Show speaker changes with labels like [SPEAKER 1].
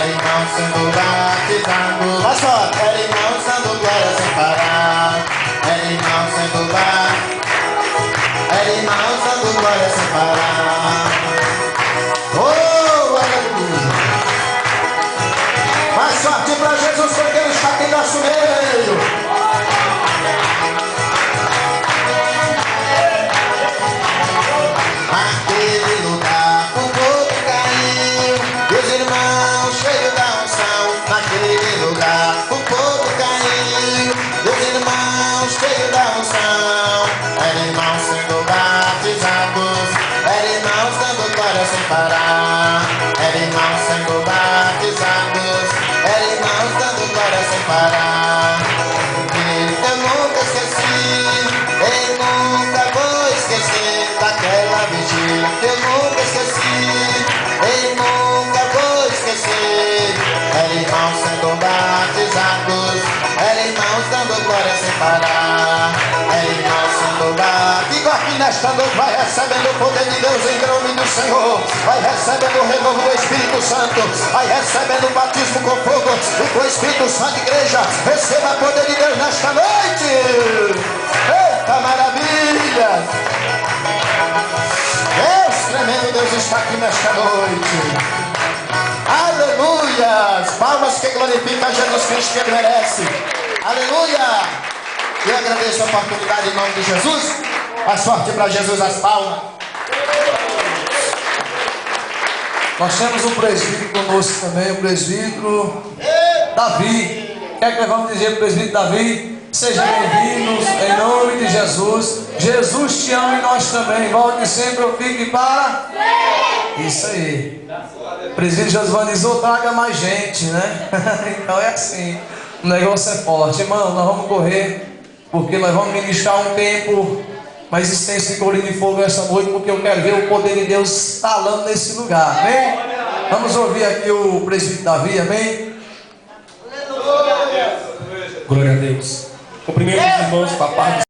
[SPEAKER 1] Era irmão sendo batizado. Mais forte. Era irmão dando glória sem parar. Era irmão sendo batizado. Era irmão dando glória sem parar. Oh, aleluia. Mais forte pra Jesus, porque Ele está aqui em nosso meio. Naquele lugar o povo caiu e os irmãos cheios da unção. Naquele lugar o povo caiu e os irmãos cheios da unção. Era irmãos sendo batizados, era irmãos dando glória sem parar. Era irmãos sendo batizados, era irmãos dando glória sem parar. Eu nunca esqueci, eu nunca vou esquecer daquela vigília. Eu nunca esqueci, eu nunca vou esquecer. Era irmãos sendo batizados, era irmãos dando glória sem parar. Era irmãos sendo batizados. Digo aqui nesta noite, vai recebendo o poder de Deus em nome do Senhor. Vai recebendo o renovo do Espírito Santo. Vai recebendo o batismo com fogo e com o Espírito Santo, igreja. Receba o poder de Deus nesta noite. Eita maravilha! Deus, tremendo Deus está aqui nesta noite. Aleluia! Palmas que glorificam Jesus Cristo que Ele merece. Aleluia! Eu agradeço a oportunidade em nome de Jesus. Mais forte para Jesus as palmas.
[SPEAKER 2] Nós temos um presbítero conosco também, o presbítero Davi. O que é que nós vamos dizer para o presbítero Davi? Sejam bem-vindos em nome de Jesus. Jesus te ama e nós também. Volte sempre, eu fique para. Isso aí. O presbítero Josvanizou, traga mais gente, né? Então é assim. O negócio é forte. Irmão, nós vamos correr, porque nós vamos ministrar um tempo mais extenso de Colina de Fogo essa noite, porque eu quero ver o poder de Deus estalando nesse lugar, amém? Vamos ouvir aqui o presbítero Davi, amém?
[SPEAKER 3] Glória a Deus. Cumprimento os irmãos com a paz do